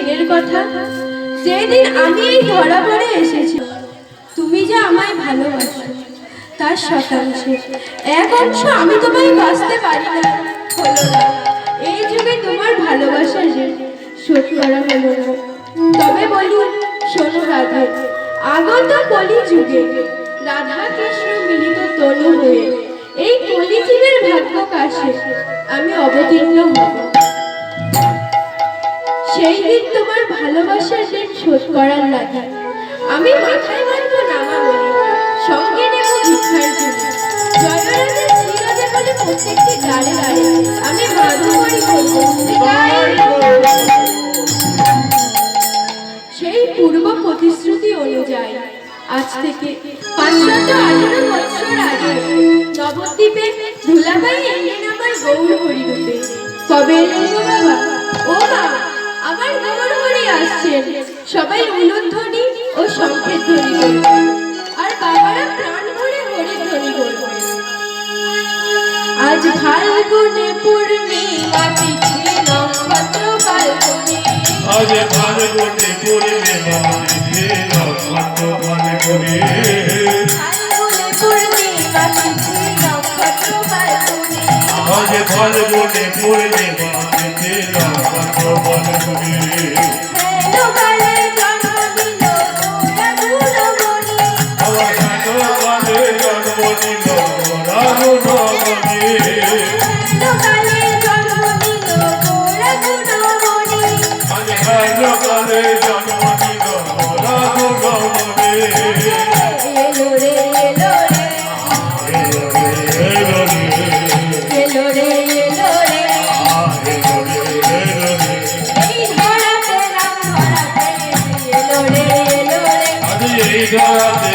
দিনের কথা, যেদিন আমি এই ধরাপড়ে এসেছি। তুমি যে আমায় ভালোবাসো তার শতাংশে এক অংশ আমি তোমায় বাঁচতে পারি না, হলো না। এই যুগে তোমার ভালোবাসার ঋণ শোধ করা হলো না। তবে বলি, শোনো রাধা, আগত কলি যুগে রাধা কৃষ্ণ মিলিত তনু হয়ে এই কলিযুগের ভাগ্য কাশে আমি অবতীর্ণ হব। সেই দিন তোমার ভালোবাসার ঋণ শোধ করার লাগে আমি মাথায় বাঁধব নামাবলী, সঙ্গে নেব ভিক্ষার জন্য। জয়রাজের শ্রীরাধে বলে প্রত্যেকটি গাড়ে গাড়ে আমি মাধুকরী বলবো। সেই পূর্ব প্রতিশ্রুতি অনুযায়ী আজ থেকে 518 বছর আগে নবদ্বীপে ধুলাবাই এলেন আমার গৌর হরিরূপে। কবে এলেন গো বাবা? ও মা, আমার গৌর হরি আসছেন। সবাই উলুধ্বনি ও শঙ্খের ধ্বনি করবে, আর বাবারা প্রাণ ভরে হরির ধ্বনি করবে। আজ ফাল্গুনে পূর্ণিমা তিথি নক্ষত্র ফাল্গুনে, আজ ফাল্গুনে পূর্ণিমা তিথি নক্ষত্র ফাল্গুনে, ফাল্গুনে পূর্ণিমা তিথি নক্ষত্র ফাল্গুনে, আজ ফাল্গুনে পূর্ণিমা তিথি নক্ষত্র ফাল্গুনে। হেলো কালে জন্ম নিল গোরা গুণমণি, আমার কালে জন্ম নিল রাগুণমণি, হেলো কালে জন্ম নিল গোরা গুণমণি, আজ কালে জন্ম নিল রাগুণমণি। এলো রে এলো রে, এলো রে এলো রে, এই ধরাতে রাম ধরাতে, এলো রে এলো রে। এই ধরাতে